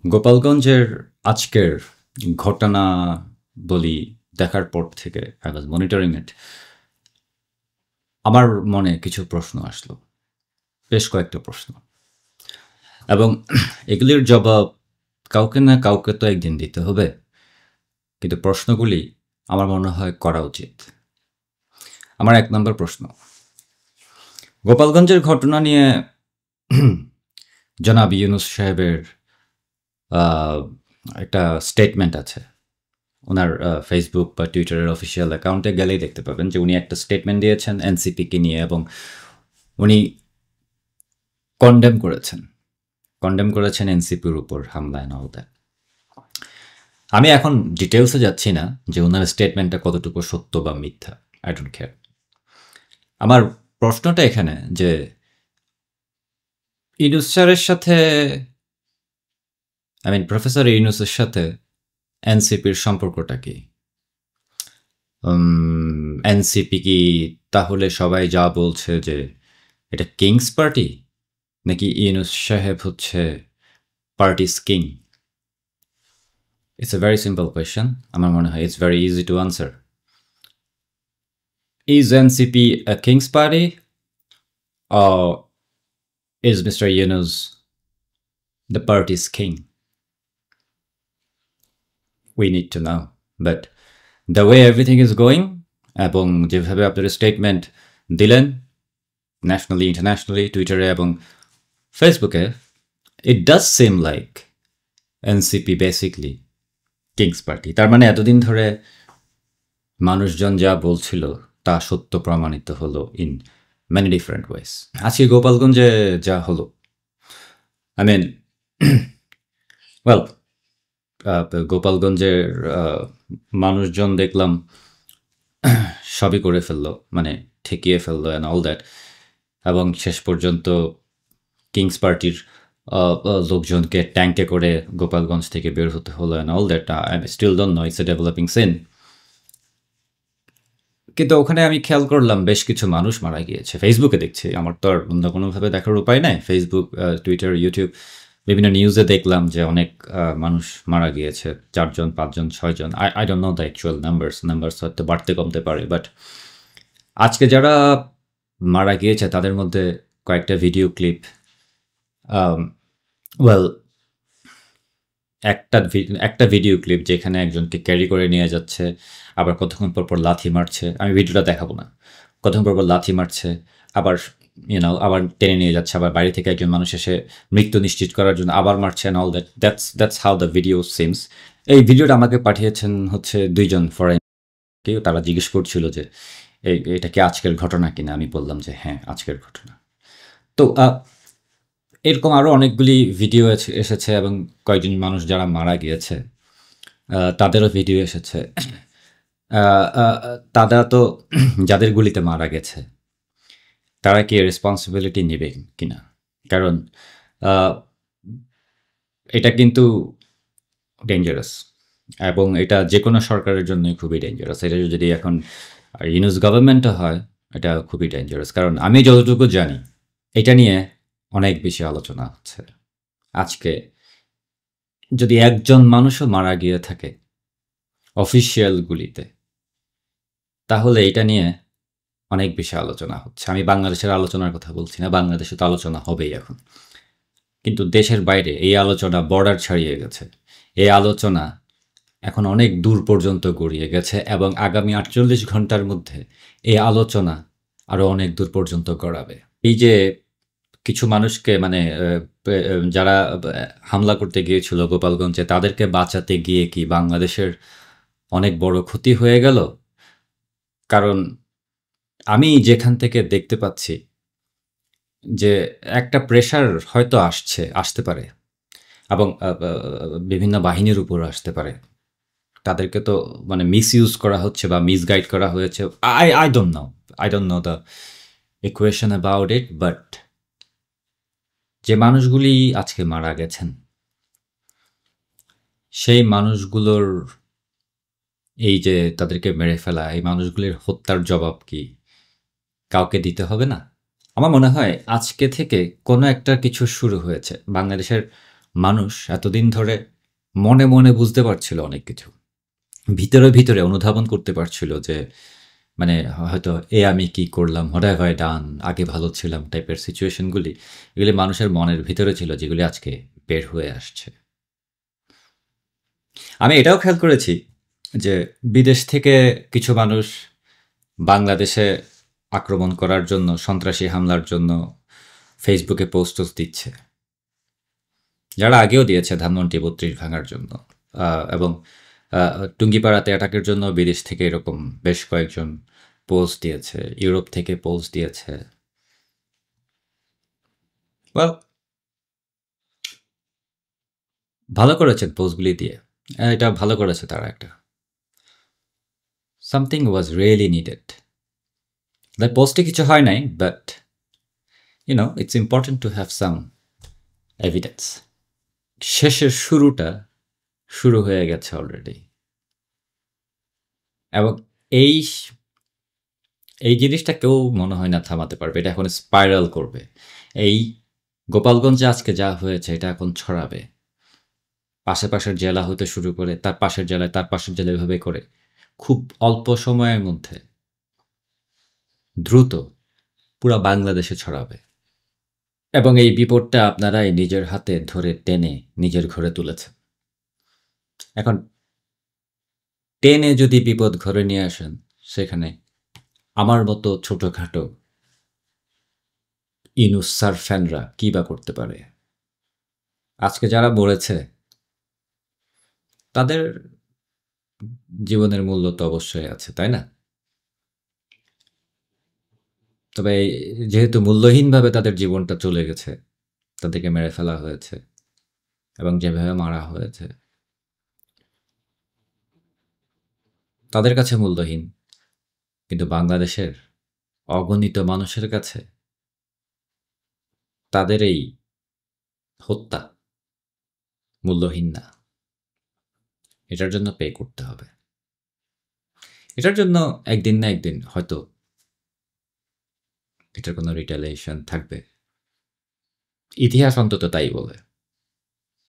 গোপালগঞ্জের আজকের ঘটনা বলি দেখার পর থেকে আই ওয়াজ মনিটরিং ইট। আমার মনে কিছু প্রশ্ন আসলো, বেশ কয়েকটা প্রশ্ন, এবং এগুলির জবাব কাউকে না কাউকে তো একদিন দিতে হবে, কিন্তু প্রশ্নগুলি আমার মনে হয় করা উচিত। আমার ১ নম্বর প্রশ্ন, গোপালগঞ্জের ঘটনা নিয়ে জনাব ইউনূস সাহেবের একটা স্টেটমেন্ট আছে। ওনার ফেসবুক বা টুইটারের অফিসিয়াল অ্যাকাউন্টে গেলেই দেখতে পাবেন যে উনি একটা স্টেটমেন্ট দিয়েছেন এনসিপিকে নিয়ে, এবং উনি কন্ডেম করেছেন এনসিপির উপর হামলা অ্যান্ড অল দ্যাট। আমি এখন ডিটেলসে যাচ্ছি না যে ওনার স্টেটমেন্টটা কতটুকু সত্য বা মিথ্যা, আই ডোন্ট কেয়ার। আমার প্রশ্নটা এখানে যে ইউনূস স্যারের সাথে, প্রফেসর ইউনূসের সাথে এনসিপির সম্পর্কটা কি? এনসিপি কি তাহলে সবাই যা বলছে যে এটা কিংস পার্টি, নাকি ইউনূস সাহেব হচ্ছে parties king? It's a very simple question. আমার মনে হয় it's very easy to answer. Is NCP a king's party or is Mr. Yunus the party's king? We need to know. But the way everything is going, এবং যেভাবে আপনার statement দিলেন nationally, internationally, টুইটারে এবং ফেসবুকে, it does seem like NCP basically king's party. তার মানে এতদিন ধরে মানুষজন যা বলছিল তা সত্য প্রমাণিত হলো ইন মেনি ডিফারেন্ট ওয়েস। আজকে গোপালগঞ্জে যা হলো, ওয়েল, গোপালগঞ্জের মানুষজন দেখলাম সবই করে ফেললো, ঠেকিয়ে ফেললো অ্যান্ড অল দ্যাট, এবং শেষ পর্যন্ত কিংস পার্টির লোকজনকে ট্যাঙ্কে করে গোপালগঞ্জ থেকে বের হতে হলো and all that. I still don't know, it's a developing scene. কিন্তু ওখানে আমি খেয়াল করলাম বেশ কিছু মানুষ মারা গিয়েছে। ফেসবুকে দেখছি, আমার তো আর অন্য কোনোভাবে দেখার উপায় নাই। ফেসবুক, টুইটার, ইউটিউব, বিভিন্ন নিউজে দেখলাম যে অনেক মানুষ মারা গিয়েছে, 4 জন, 5 জন, 6 জন। I don't know the actual numbers হয়তো বাড়তে কমতে পারে, বাট আজকে যারা মারা গিয়েছে তাদের মধ্যে কয়েকটা ভিডিও ক্লিপ, ওয়েল, একটা ভিডিও ক্লিপ যেখানে একজনকে ক্যারি করে নিয়ে যাচ্ছে, আবার কতক্ষণ পর লাথি মারছে। আমি ভিডিওটা দেখাবো না। কতক্ষণ পর লাথি মারছে, আবার আবার টেনে নিয়ে যাচ্ছে, আবার বাড়ি থেকে একজন মানুষ এসে মৃত্যু নিশ্চিত করার জন্য আবার মারছে and all that. That's how the video seems. এই ভিডিওটা আমাকে পাঠিয়েছেন হচ্ছে 2 জন ফরেন কেউ। তারা জিজ্ঞেস করছিল যে এটা কি আজকের ঘটনা কিনা। আমি বললাম যে হ্যাঁ, আজকের ঘটনা। তো এরকম আরও অনেকগুলি ভিডিও এসেছে, এবং কয়েকজন মানুষ যারা মারা গিয়েছে তাদেরও ভিডিও এসেছে। তারা তো যাদের গুলিতে মারা গেছে তারা কি রেসপন্সিবিলিটি নেবে কিনা? কারণ এটা কিন্তু ডেঞ্জারাস, এবং এটা যে কোনো সরকারের জন্যই খুবই ডেঞ্জারাস। এটা যদি এখন ইউনূস গভর্নমেন্টও হয়, এটা খুবই ডেঞ্জারাস। কারণ আমি যতটুকু জানি এটা নিয়ে অনেক বেশি আলোচনা হচ্ছে। আজকে যদি একজন মানুষও মারা গিয়ে থাকে অফিসিয়াল গুলিতে, তাহলে এটা নিয়ে অনেক বেশি আলোচনা হচ্ছে। আমি বাংলাদেশের আলোচনার কথা বলছি না, বাংলাদেশে তো আলোচনা হবেই এখন, কিন্তু দেশের বাইরে এই আলোচনা বর্ডার ছাড়িয়ে গেছে। এই আলোচনা এখন অনেক দূর পর্যন্ত গড়িয়ে গেছে, এবং আগামী 48 ঘন্টার মধ্যে এই আলোচনা আরও অনেক দূর পর্যন্ত গড়াবে। এই যে কিছু মানুষকে যারা হামলা করতে গিয়েছিল গোপালগঞ্জে, তাদেরকে বাঁচাতে গিয়ে কি বাংলাদেশের অনেক বড় ক্ষতি হয়ে গেল? কারণ আমি যেখান থেকে দেখতে পাচ্ছি যে একটা প্রেশার হয়তো আসতে পারে, এবং বিভিন্ন বাহিনীর উপর আসতে পারে। তাদেরকে তো মিসইউজ করা হচ্ছে বা মিসগাইড করা হয়েছে। I don't know the equation about it, but যে মানুষগুলি আজকে মারা গেছেন, সেই মানুষগুলোর এই যে তাদেরকে মেরে ফেলা, এই মানুষগুলির হত্যার জবাব কি কাউকে দিতে হবে না? আমার মনে হয় আজকে থেকে কোনো একটা কিছু শুরু হয়েছে। বাংলাদেশের মানুষ এতদিন ধরে মনে মনে বুঝতে পারছিল অনেক কিছু, ভিতরে ভিতরে অনুধাবন করতে পারছিল যে মানে হয়তো আমি কি করলাম, হোয়াট হ্যাভ আই ডান, আগে ভালো ছিলাম টাইপের সিচুয়েশনগুলি, এগুলি মানুষের মনের ভিতরে ছিল, যেগুলি আজকে বের হয়ে আসছে। আমি এটাও খেয়াল করেছি যে বিদেশ থেকে কিছু মানুষ বাংলাদেশে আক্রমণ করার জন্য, সন্ত্রাসী হামলার জন্য ফেসবুকে পোস্ট দিচ্ছে, যারা আগেও দিয়েছে ধানমন্ডি ৩২ ভাঙার জন্য, এবং টুঙ্গিপাড়াতে অ্যাটাকের জন্য বিদেশ থেকে এরকম বেশ কয়েকজন পোস্ট দিয়েছে, ইউরোপ থেকে পোস্ট দিয়েছে। Well, ভালো করেছেন পোস্টগুলি দিয়ে, এটা ভালো করেছে তারা, একটা সামথিং ওয়াজ রিয়েলি নিডেড। পোস্টে কিছু হয় নাই, but it's important to have some evidence. শেষের শুরুটা শুরু হয়ে গেছে অলরেডি, এবং এই এই জিনিসটা কেউ মনে হয় না থামাতে পারবে, এটা এখন স্পাইরাল করবে। এই গোপালগঞ্জে আজকে যা হয়েছে এটা এখন ছড়াবে, পাশের জেলা হতে শুরু করে তার পাশের জেলায়, তার পাশের জেলা, এভাবে করে খুব অল্প সময়ের মধ্যে দ্রুত পুরা বাংলাদেশে ছড়াবে। এবং এই বিপদটা আপনারাই নিজের হাতে ধরে টেনে নিজের ঘরে তুলেছেন। এখন টেনে যদি বিপদ ঘরে নিয়ে আসেন, সেখানে আমার মতো ছোটখাটো ইনুস স্যার ফ্যানরা কী বা করতে পারে? আজকে যারা মরেছে তাদের জীবনের মূল্য তো অবশ্যই আছে, তাই না? তবে যেহেতু মূল্যহীনভাবে তাদের জীবনটা চলে গেছে, তাদেরকে মেরে ফেলা হয়েছে, এবং যেভাবে মারা হয়েছে তাদের কাছে মূল্যহীন, কিন্তু বাংলাদেশের অগণিত মানুষের কাছে তাদের এই হত্যা মূল্যহীন না। এটার জন্য পে করতে হবে। এটার জন্য একদিন না একদিন হয়তো এটার কোনো রিটালিয়েশন থাকবে, ইতিহাস অন্তত তাই বলে।